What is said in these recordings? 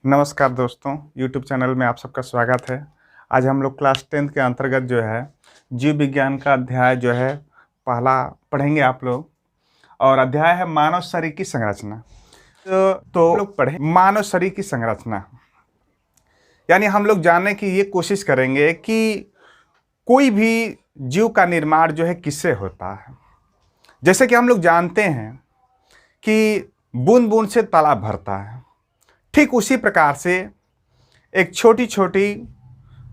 नमस्कार दोस्तों, YouTube channel में आप सबका स्वागत है। आज हम लोग क्लास 10th के अंतर्गत जो है जीव विज्ञान का अध्याय जो है पहला पढ़ेंगे आप लोग। और अध्याय है मानव शरीर की संरचना। तो हम लोग पढ़े मानव शरीर की संरचना, यानी हम लोग जानने की ये कोशिश करेंगे कि कोई भी जीव का निर्माण जो है किससे होता है। जैसे कि हम लोग जानते हैं कि बूंद बूंद से तालाब भरता है, ठीक उसी प्रकार से एक छोटी छोटी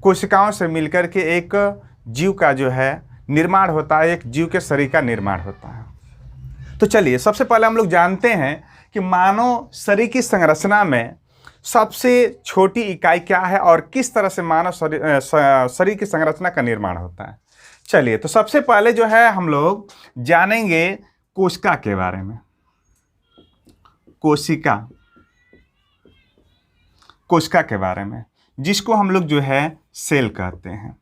कोशिकाओं से मिलकर के एक जीव का जो है निर्माण होता है, एक जीव के शरीर का निर्माण होता है। तो चलिए सबसे पहले हम लोग जानते हैं कि मानव शरीर की संरचना में सबसे छोटी इकाई क्या है और किस तरह से मानव शरीर की संरचना का निर्माण होता है। चलिए तो सबसे पहले जो है हम लोग जानेंगे कोशिका के बारे में। कोशिका के बारे में, जिसको हम लोग जो है सेल कहते हैं।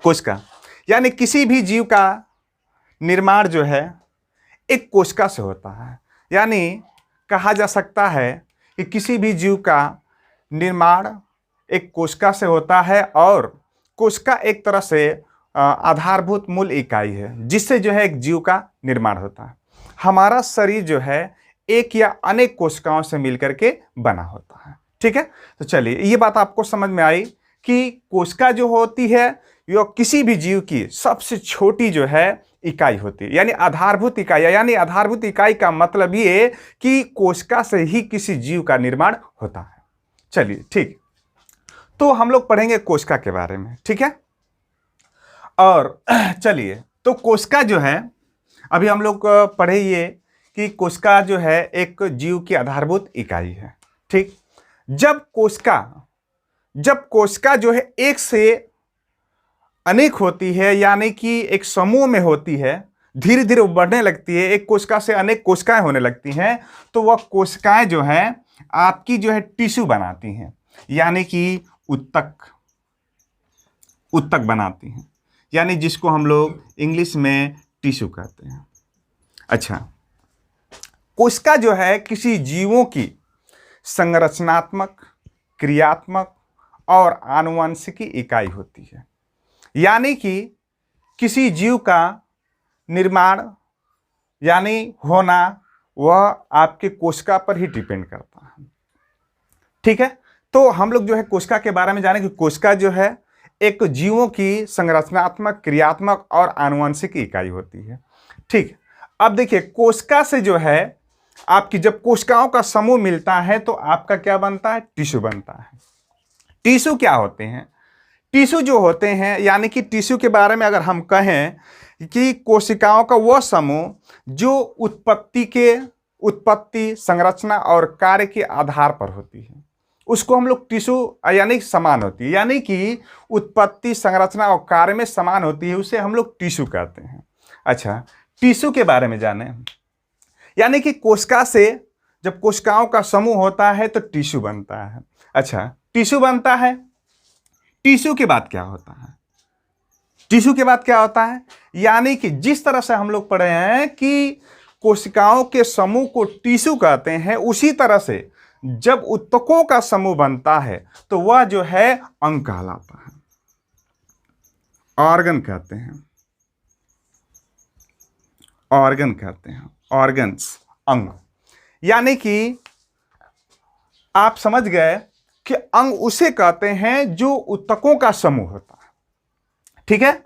कोशिका यानी किसी भी जीव का निर्माण जो है एक कोशिका से होता है। यानी कहा जा सकता है कि किसी भी जीव का निर्माण एक कोशिका से होता है और कोशिका एक तरह से आधारभूत मूल इकाई है जिससे जो है एक जीव का निर्माण होता है। हमारा शरीर जो है एक या अनेक कोशिकाओं से मिलकर के बना होता है। ठीक है, तो चलिए ये बात आपको समझ में आई कि कोशिका जो होती है यो किसी भी जीव की सबसे छोटी जो है इकाई होती है, यानी आधारभूत इकाई। यानी आधारभूत इकाई का मतलब ये कि कोशिका से ही किसी जीव का निर्माण होता है। चलिए ठीक, तो हम लोग पढ़ेंगे कोशिका के बारे में। ठीक है, और चलिए तो कोशिका जो है अभी हम लोग पढ़े ये कि कोशिका जो है एक जीव की आधारभूत इकाई है। ठीक, जब कोशिका जो है एक से अनेक होती है, यानी कि एक समूह में होती है, धीरे धीरे बढ़ने लगती है, एक कोशिका से अनेक कोशिकाएं होने लगती हैं, तो वह कोशिकाएं जो है आपकी जो है टिश्यू बनाती हैं, यानी कि उत्तक बनाती हैं, यानी जिसको हम लोग इंग्लिश में टिश्यू कहते हैं। अच्छा, कोशिका जो है किसी जीवों की संरचनात्मक, क्रियात्मक और आनुवंशिकी इकाई होती है। यानी कि किसी जीव का निर्माण यानी होना वह आपके कोशिका पर ही डिपेंड करता है। ठीक है, तो हम लोग जो है कोशिका के बारे में जाने कि कोशिका जो है एक जीवों की संरचनात्मक, क्रियात्मक और आनुवंशिक इकाई होती है। ठीक, अब देखिए कोशिका से जो है आपकी जब कोशिकाओं का समूह मिलता है तो आपका क्या बनता है? टिश्यू बनता है। टिश्यू क्या होते हैं? टिश्यू जो होते हैं, यानी कि टिश्यू के बारे में अगर हम कहें कि कोशिकाओं का वह समूह जो उत्पत्ति, संरचना और कार्य के आधार पर होती है, उसको हम लोग टिश्यू यानी समान होती है, यानी कि उत्पत्ति, संरचना और कार्य में समान होती है, उसे हम लोग टिश्यू कहते हैं। अच्छा, टिश्यू के बारे में जाने, यानी कि कोशिका से जब कोशिकाओं का समूह होता है तो टिश्यू बनता है। अच्छा, टिश्यू बनता है, टिश्यू के बाद क्या होता है? टिश्यू के बाद क्या होता है, यानी कि जिस तरह से हम लोग पढ़े हैं कि कोशिकाओं के समूह को टिश्यू कहते हैं, उसी तरह से जब उत्तकों का समूह बनता है तो वह जो है अंग कहलाता है, ऑर्गन कहते हैं, ऑर्गन्स, अंग। यानी कि आप समझ गए कि अंग उसे कहते हैं जो उत्तकों का समूह होता है। ठीक है,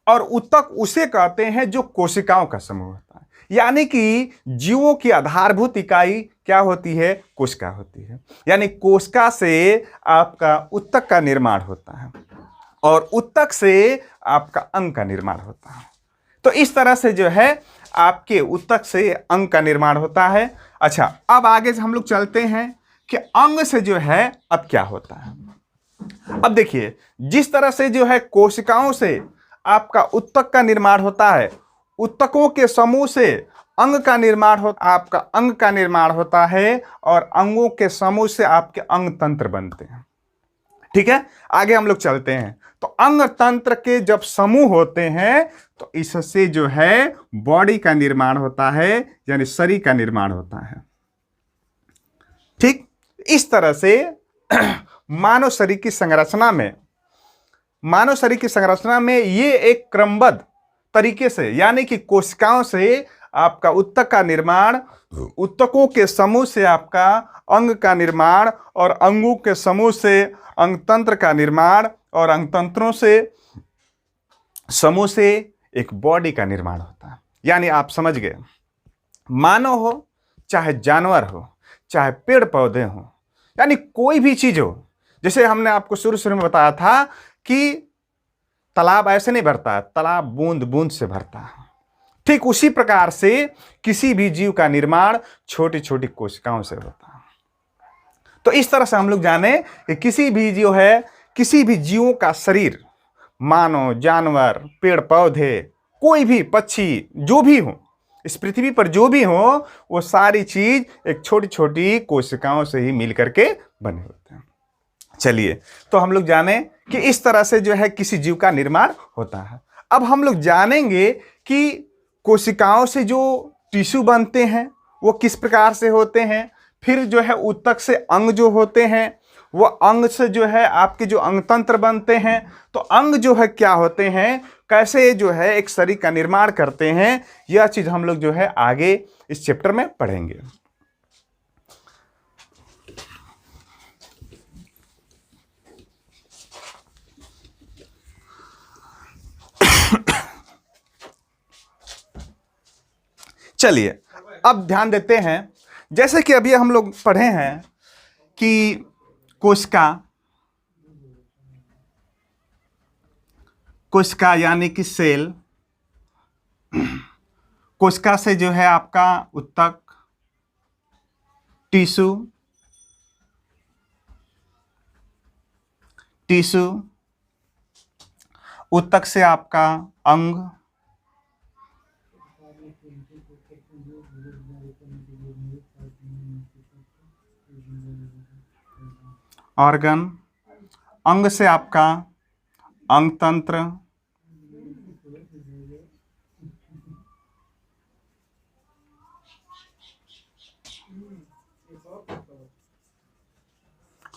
और उत्तक उसे कहते हैं जो कोशिकाओं का समूह होता है। यानी कि जीवों की आधारभूत इकाई क्या होती है? कोशिका होती है। यानी कोशिका से आपका उत्तक का निर्माण होता है और उत्तक से आपका अंग का निर्माण होता है। तो इस तरह से जो है आपके उत्तक से अंग का निर्माण होता है। अच्छा, अब आगे से हम लोग चलते हैं कि अंग से जो है अब क्या होता है। अब देखिए, जिस तरह से जो है कोशिकाओं से आपका उत्तक का निर्माण होता है, उत्तकों के समूह से अंग का निर्माण आपका अंग का निर्माण होता है और अंगों के समूह से आपके अंग तंत्र बनते हैं। ठीक है, आगे हम लोग चलते हैं। तो अंग तंत्र के जब समूह होते हैं तो इससे जो है बॉडी का निर्माण होता है, यानी शरीर का निर्माण होता है। ठीक, इस तरह से मानव शरीर की संरचना में ये एक क्रमबद्ध तरीके से, यानी कि कोशिकाओं से आपका उत्तक का निर्माण, उत्तकों के समूह से आपका अंग का निर्माण, और अंगों के समूह से अंगतंत्र का निर्माण, और अंगतंत्रों से समूह से एक बॉडी का निर्माण होता है। यानी आप समझ गए, मानव हो चाहे जानवर हो चाहे पेड़ पौधे हो, यानी कोई भी चीज हो, जैसे हमने आपको शुरू में बताया था कि तालाब ऐसे नहीं भरता है, तालाब बूंद बूंद से भरता है। ठीक उसी प्रकार से किसी भी जीव का निर्माण छोटी छोटी कोशिकाओं से होता है। तो इस तरह से हम लोग जाने कि किसी भी जीवों का शरीर, मानव, जानवर, पेड़ पौधे, कोई भी पक्षी, जो भी हो इस पृथ्वी पर, जो भी हो, वो सारी चीज एक छोटी छोटी कोशिकाओं से ही मिलकर के बने होते हैं। चलिए, तो हम लोग जाने कि इस तरह से जो है किसी जीव का निर्माण होता है। अब हम लोग जानेंगे कि कोशिकाओं से जो टिश्यू बनते हैं वो किस प्रकार से होते हैं। फिर जो है ऊतक से अंग जो होते हैं, वो अंग से जो है आपके जो अंगतंत्र बनते हैं। तो अंग जो है क्या होते हैं, कैसे जो है एक शरीर का निर्माण करते हैं, यह चीज हम लोग जो है आगे इस चैप्टर में पढ़ेंगे। चलिए, अब ध्यान देते हैं, जैसे कि अभी हम लोग पढ़े हैं कि कोशिका यानी कि सेल, कोशिका से जो है आपका उत्तक, टिश्यू, उत्तक से आपका अंग, ऑर्गन, अंग से आपका अंगतंत्र,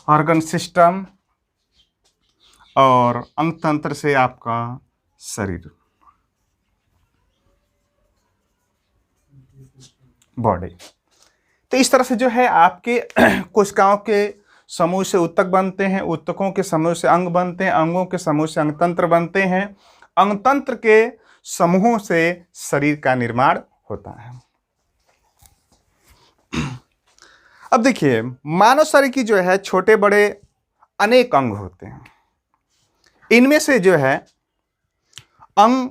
ऑर्गन सिस्टम, और अंगतंत्र से आपका शरीर, बॉडी। तो इस तरह से जो है आपके कोशिकाओं के समूह से ऊतक बनते हैं, ऊतकों के समूह से अंग बनते हैं, अंगों के समूह से अंगतंत्र बनते हैं, अंगतंत्र के समूहों से शरीर का निर्माण होता है। अब देखिए, मानव शरीर की जो है छोटे बड़े अनेक अंग होते हैं। इनमें से जो है अंग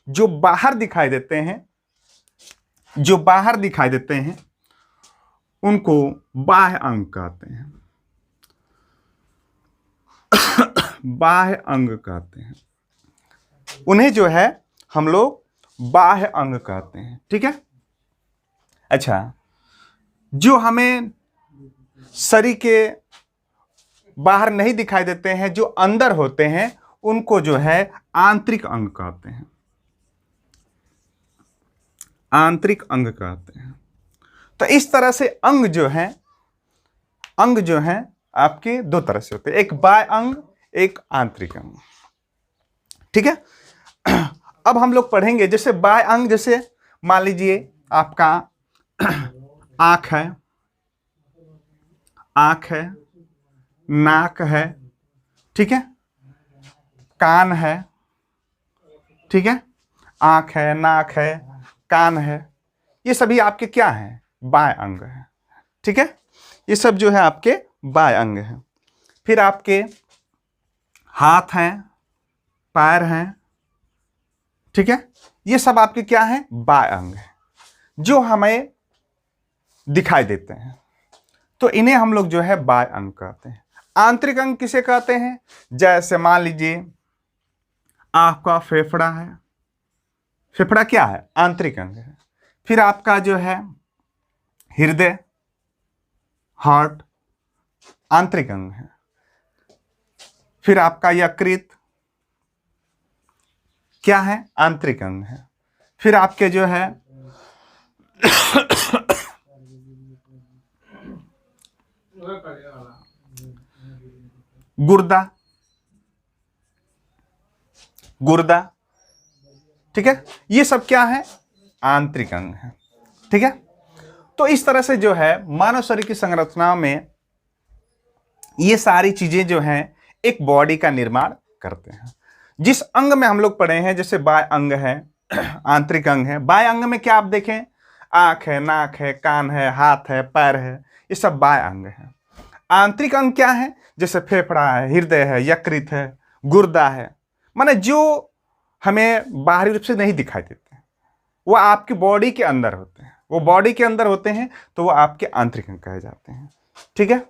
जो बाहर दिखाई देते हैं उनको बाह्य अंग कहते हैं। बाह्य अंग कहते हैं उन्हें, जो है हम लोग बाह्य अंग कहते हैं। ठीक है। अच्छा, जो हमें शरीर के बाहर नहीं दिखाई देते हैं, जो अंदर होते हैं, उनको जो है आंतरिक अंग कहते हैं। आंतरिक अंग कहते हैं। तो इस तरह से अंग जो है आपके दो तरह से होते हैं, एक बाह्य अंग, एक आंतरिक अंग। ठीक है। अब हम लोग पढ़ेंगे, जैसे बाह्य अंग, जैसे मान लीजिए आपका आंख है, नाक है, ठीक है, कान है, ठीक है, आंख है, नाक है, कान है, ये सभी आपके क्या हैं, बाह्य अंग है। ठीक है, ये सब जो है आपके बाह्य अंग है। फिर आपके हाथ हैं, पैर हैं, ठीक है, ये सब आपके क्या हैं, बाह्य अंग है, जो हमें दिखाई देते हैं। तो इन्हें हम लोग जो है बाह्य अंग कहते हैं। आंतरिक अंग किसे कहते हैं, जैसे मान लीजिए आपका फेफड़ा है, फेफड़ा क्या है, आंतरिक अंग है। फिर आपका जो है हृदय, हार्ट, आंतरिक अंग है। फिर आपका यकृत क्या है, आंतरिक अंग है। फिर आपके जो है गुर्दा, गुर्दा, ठीक है, ये सब क्या है? आंतरिक अंग है, ठीक है। तो इस तरह से जो है मानव शरीर की संरचना में ये सारी चीजें जो हैं एक बॉडी का निर्माण करते हैं। जिस अंग में हम लोग पढ़े हैं, जैसे बाह्य अंग है, आंतरिक अंग है। बाह्य अंग में क्या आप देखें? आंख है, नाक है, कान है, हाथ है, पैर है, ये सब बाह्य अंग है। आंतरिक अंग क्या है? जैसे फेफड़ा है, हृदय है, यकृत है, गुर्दा है, माने जो हमें बाहरी रूप से नहीं दिखाई देते, वो आपकी बॉडी के अंदर होते हैं। वो बॉडी के अंदर होते हैं तो वो आपके आंतरिक अंग कहे जाते हैं, ठीक है।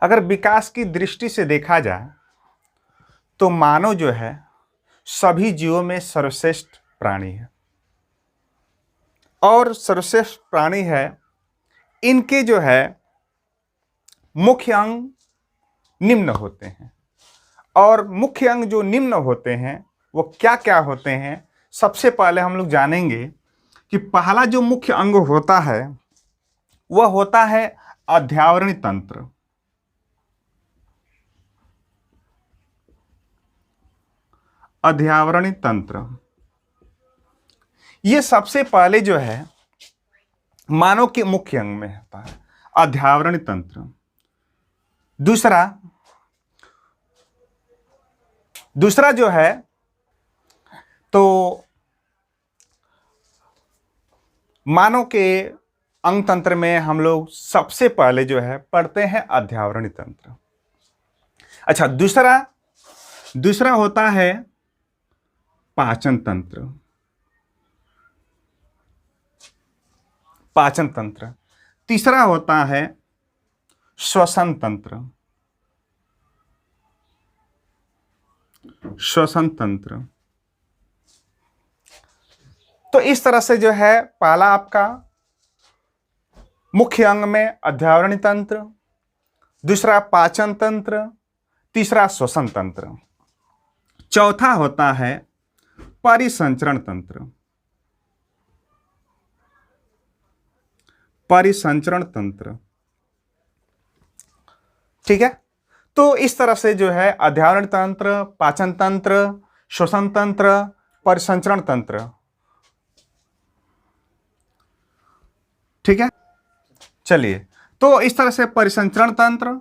अगर विकास की दृष्टि से देखा जाए तो मानव जो है सभी जीवों में सर्वश्रेष्ठ प्राणी है, और सर्वश्रेष्ठ प्राणी है। इनके जो है मुख्य अंग निम्न होते हैं, और मुख्य अंग जो निम्न होते हैं वो क्या क्या होते हैं? सबसे पहले हम लोग जानेंगे कि पहला जो मुख्य अंग होता है वह होता है अध्यावरणी तंत्र। अध्यावरणी तंत्र, ये सबसे पहले जो है मानव के मुख्य अंग में होता है, अध्यावरणी तंत्र। दूसरा जो है तो मानव के अंग तंत्र में हम लोग सबसे पहले जो है पढ़ते हैं अध्यावरणी तंत्र। अच्छा, दूसरा होता है पाचन तंत्र। पाचन तंत्र। तीसरा होता है श्वसन तंत्र। श्वसन तंत्र। तो इस तरह से जो है पहला आपका मुख्य अंग में अध्यावरणी तंत्र, दूसरा पाचन तंत्र, तीसरा श्वसन तंत्र, चौथा होता है परिसंचरण तंत्र। परिसंचरण तंत्र, ठीक है। तो इस तरह से जो है अध्यावरण तंत्र, पाचन तंत्र, श्वसन तंत्र, परिसंचरण तंत्र, ठीक है। चलिए, तो इस तरह से परिसंचरण तंत्र,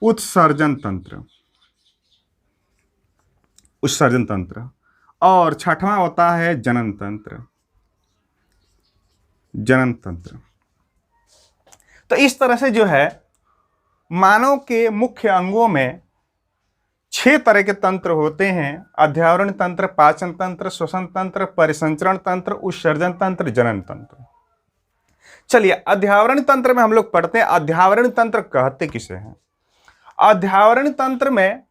उत्सर्जन तंत्र, उत्सर्जन तंत्र, और छठवां होता है जनन तंत्र। जनन तंत्र। तो इस तरह से जो है मानव के मुख्य अंगों में 6 तरह के तंत्र होते हैं: अध्यावरण तंत्र, पाचन तंत्र, श्वसन तंत्र, परिसंचरण तंत्र, उत्सर्जन तंत्र, जनन तंत्र। चलिए, अध्यावरण तंत्र में हम लोग पढ़ते हैं अध्यावरण तंत्र कहते किसे हैं। अध्यावरण तंत्र में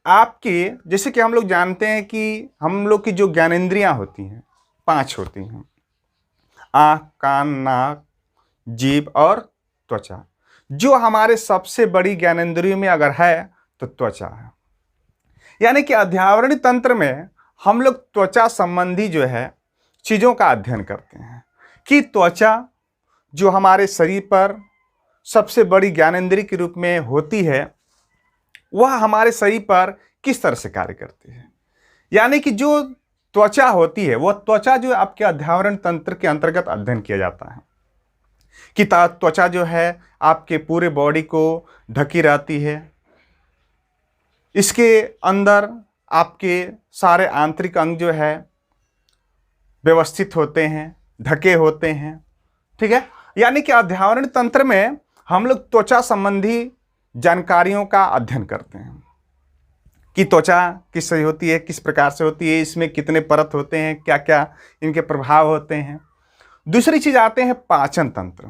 आपके, जैसे कि हम लोग जानते हैं कि हम लोग की जो ज्ञानेंद्रियां होती हैं 5 होती हैं: आँख, कान, नाक, जीभ और त्वचा। जो हमारे सबसे बड़ी ज्ञानेंद्रियों में अगर है तो त्वचा है। यानी कि अध्यावरणी तंत्र में हम लोग त्वचा संबंधी जो है चीज़ों का अध्ययन करते हैं कि त्वचा जो हमारे शरीर पर सबसे बड़ी ज्ञानेंद्रिय के रूप में होती है वह हमारे शरीर पर किस तरह से कार्य करती है। यानी कि जो त्वचा होती है वह त्वचा जो आपके अध्यावरण तंत्र के अंतर्गत अध्ययन किया जाता है कि त्वचा जो है आपके पूरे बॉडी को ढकी रहती है। इसके अंदर आपके सारे आंतरिक अंग जो है व्यवस्थित होते हैं, ढके होते हैं, ठीक है। यानी कि अध्यावरण तंत्र में हम लोग त्वचा संबंधी जानकारियों का अध्ययन करते हैं कि त्वचा किस से होती है, किस प्रकार से होती है, इसमें कितने परत होते हैं, क्या क्या इनके प्रभाव होते हैं। दूसरी चीज आते हैं पाचन तंत्र।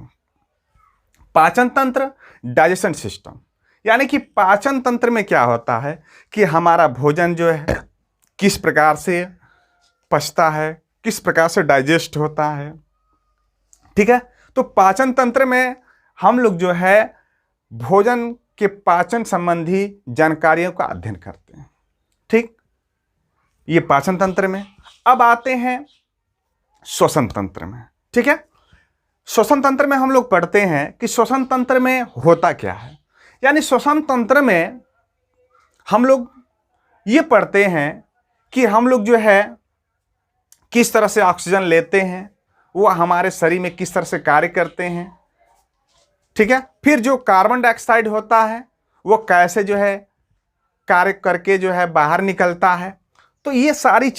पाचन तंत्र, डाइजेशन सिस्टम। यानी कि पाचन तंत्र में क्या होता है कि हमारा भोजन जो है किस प्रकार से पचता है, किस प्रकार से डाइजेस्ट होता है, ठीक है। तो पाचन तंत्र में हम लोग जो है भोजन के पाचन संबंधी जानकारियों का अध्ययन करते हैं, ठीक। ये पाचन तंत्र में। अब आते हैं श्वसन तंत्र में। ठीक है, श्वसन तंत्र में हम लोग पढ़ते हैं कि श्वसन तंत्र में होता क्या है। यानी श्वसन तंत्र में हम लोग ये पढ़ते हैं कि हम लोग जो है किस तरह से ऑक्सीजन लेते हैं, वो हमारे शरीर में किस तरह से कार्य करते हैं। ठीक है, फिर जो कार्बन डाइऑक्साइड होता है वो कैसे जो है कार्य करके जो है बाहर निकलता है। तो ये सारी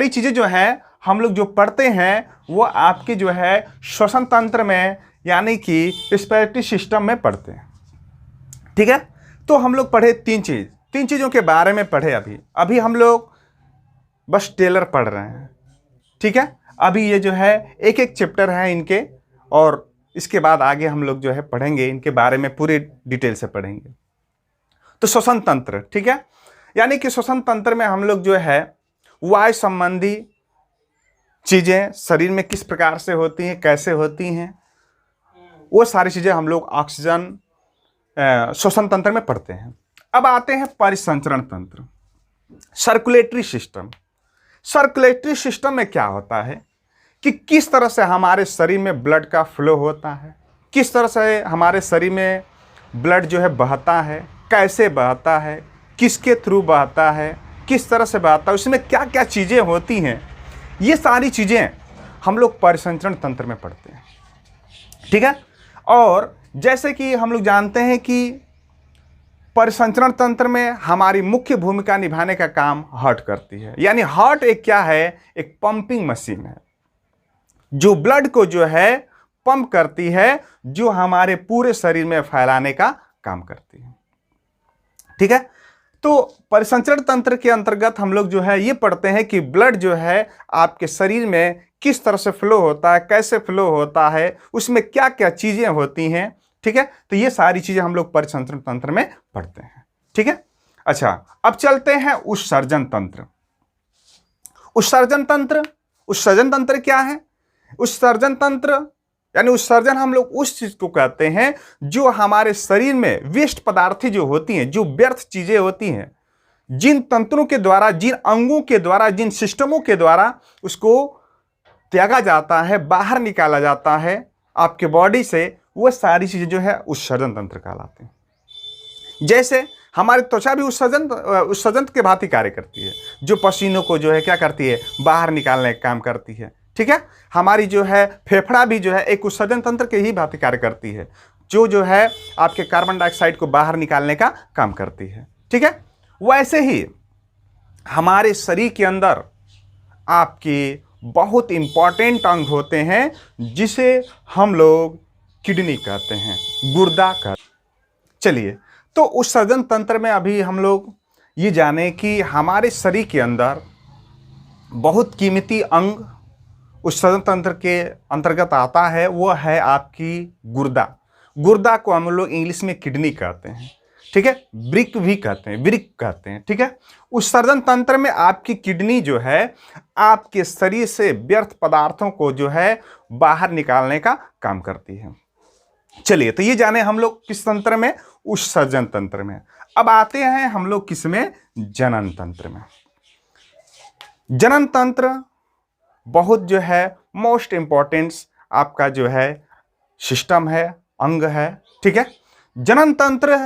चीजें जो है हम लोग जो पढ़ते हैं वो आपके जो है श्वसन तंत्र में यानी कि रेस्पिरेटरी सिस्टम में पढ़ते हैं। ठीक है, तो हम लोग पढ़े तीन चीज़ों के बारे में पढ़े। अभी हम लोग बस टेलर पढ़ रहे हैं। ठीक है, अभी ये जो है एक एक चैप्टर है इनके, और इसके बाद आगे हम लोग जो है पढ़ेंगे इनके बारे में, पूरे डिटेल से पढ़ेंगे। तो श्वसन तंत्र, ठीक है, यानी कि श्वसन तंत्र में हम लोग जो है वायु संबंधी चीज़ें शरीर में किस प्रकार से होती हैं, कैसे होती हैं, वो सारी चीज़ें हम लोग ऑक्सीजन श्वसन तंत्र में पढ़ते हैं। अब आते हैं परिसंचरण तंत्र, सर्कुलेटरी सिस्टम। सर्कुलेटरी सिस्टम में क्या होता है कि किस तरह से हमारे शरीर में ब्लड का फ्लो होता है, किस तरह से हमारे शरीर में ब्लड जो है बहता है, कैसे बहता है, किसके थ्रू बहता है, किस तरह से बहता है, उसमें क्या क्या चीज़ें होती हैं, ये सारी चीज़ें हम लोग परिसंचरण तंत्र में पढ़ते हैं। ठीक है, और जैसे कि हम लोग जानते हैं कि परिसंचरण तंत्र में हमारी मुख्य भूमिका निभाने का काम हार्ट करती है। यानी हार्ट एक क्या है, एक पंपिंग मशीन है जो ब्लड को जो है पंप करती है, जो हमारे पूरे शरीर में फैलाने का काम करती है। ठीक है, तो परिसंचरण तंत्र के अंतर्गत हम लोग जो है ये पढ़ते हैं कि ब्लड जो है आपके शरीर में किस तरह से फ्लो होता है, कैसे फ्लो होता है, उसमें क्या क्या चीज़ें होती हैं। ठीक है, तो ये सारी चीज़ें हम लोग परिसंचरण तंत्र में पढ़ते हैं। ठीक है, अच्छा, अब चलते हैं उत्सर्जन तंत्र। उत्सर्जन तंत्र क्या है? उत्सर्जन तंत्र यानी उत्सर्जन हम लोग उस चीज को कहते हैं जो हमारे शरीर में वेस्ट पदार्थ जो होती हैं, जो व्यर्थ चीजें होती हैं, जिन तंत्रों के द्वारा, जिन अंगों के द्वारा, जिन सिस्टमों के द्वारा उसको त्यागा जाता है, बाहर निकाला जाता है आपके बॉडी से, वो सारी चीजें जो है उत्सर्जन तंत्र कहलाते हैं। जैसे हमारी त्वचा भी उत्सर्जन के भांति कार्य करती है, जो पसीनों को जो है क्या करती है, बाहर निकालने का काम करती है। ठीक है, हमारी जो है फेफड़ा भी जो है एक उत्सर्जन तंत्र के ही भांति कार्य करती है, जो है आपके कार्बन डाइऑक्साइड को बाहर निकालने का काम करती है। ठीक है, वैसे ही हमारे शरीर के अंदर आपके बहुत इंपॉर्टेंट अंग होते हैं जिसे हम लोग किडनी कहते हैं, गुर्दा कहते हैं। चलिए, तो उत्सर्जन तंत्र में अभी हम लोग ये जाने कि हमारे शरीर के अंदर बहुत कीमती अंग उत्सर्जन तंत्र के अंतर्गत आता है, वो है आपकी गुर्दा। गुर्दा को हम लोग इंग्लिश में किडनी कहते हैं। ठीक है, वृक्क भी कहते हैं, वृक्क कहते हैं। ठीक है, उत्सर्जन तंत्र में आपकी किडनी जो है आपके शरीर से व्यर्थ पदार्थों को जो है बाहर निकालने का काम करती है। चलिए, तो ये जाने हम लोग किस तंत्र में, उत्सर्जन तंत्र में। अब आते हैं हम लोग किस में, जनन तंत्र में। जनन तंत्र बहुत जो है मोस्ट इंपॉर्टेंट आपका जो है सिस्टम है, अंग है। ठीक है, जनन तंत्र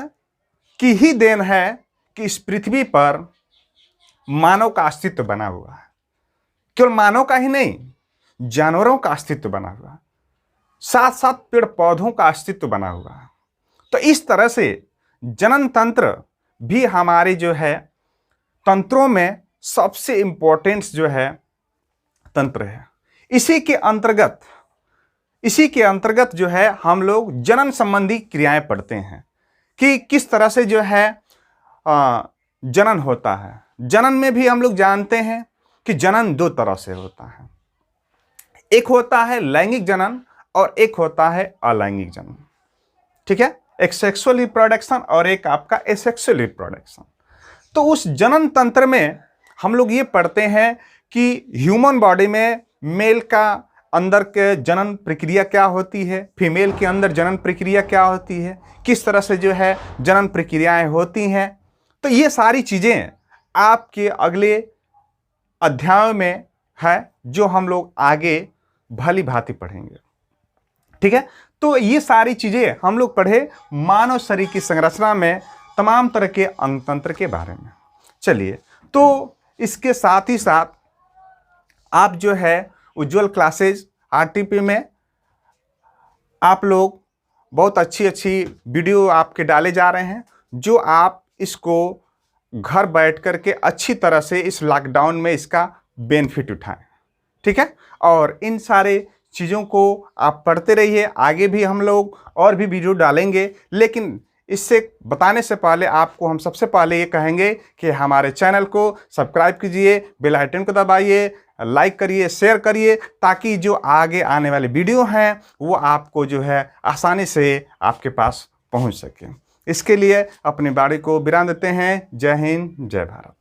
की ही देन है कि इस पृथ्वी पर मानव का अस्तित्व बना हुआ है। केवल मानव का ही नहीं, जानवरों का अस्तित्व बना हुआ है, साथ साथ पेड़ पौधों का अस्तित्व बना हुआ है। तो इस तरह से जनन तंत्र भी हमारे जो है तंत्रों में सबसे इंपॉर्टेंट जो है तंत्र है। इसी के अंतर्गत जो है हम लोग जनन संबंधी क्रियाएं पढ़ते हैं कि किस तरह से जो है जनन होता है। जनन में भी हम लोग जानते हैं कि जनन दो तरह से होता है, एक होता है लैंगिक जनन और एक होता है अलैंगिक जनन। ठीक है, एक सेक्सुअल रिप्रोडक्शन और एक आपका एसेक्सुअल रिप्रोडक्शन। तो उस जनन तंत्र में हम लोग ये पढ़ते हैं कि ह्यूमन बॉडी में मेल का अंदर के जनन प्रक्रिया क्या होती है, फीमेल के अंदर जनन प्रक्रिया क्या होती है, किस तरह से जो है जनन प्रक्रियाएं होती हैं। तो ये सारी चीज़ें आपके अगले अध्यायों में है, जो हम लोग आगे भली भांति पढ़ेंगे। ठीक है, तो ये सारी चीजें हम लोग पढ़े मानव शरीर की संरचना में तमाम तरह के अंग तंत्र के बारे में। चलिए, तो इसके साथ ही साथ आप जो है उज्जवल क्लासेज आरटीपी में आप लोग बहुत अच्छी अच्छी वीडियो आपके डाले जा रहे हैं, जो आप इसको घर बैठ कर के अच्छी तरह से इस लॉकडाउन में इसका बेनिफिट उठाएं। ठीक है, और इन सारे चीज़ों को आप पढ़ते रहिए। आगे भी हम लोग और भी वीडियो डालेंगे, लेकिन इससे बताने से पहले आपको हम सबसे पहले ये कहेंगे कि हमारे चैनल को सब्सक्राइब कीजिए, बेल आइकन को दबाइए, लाइक करिए, शेयर करिए, ताकि जो आगे आने वाले वीडियो हैं वो आपको जो है आसानी से आपके पास पहुंच सके। इसके लिए अपनी बाड़ी को विराम देते हैं। जय हिंद, जय भारत।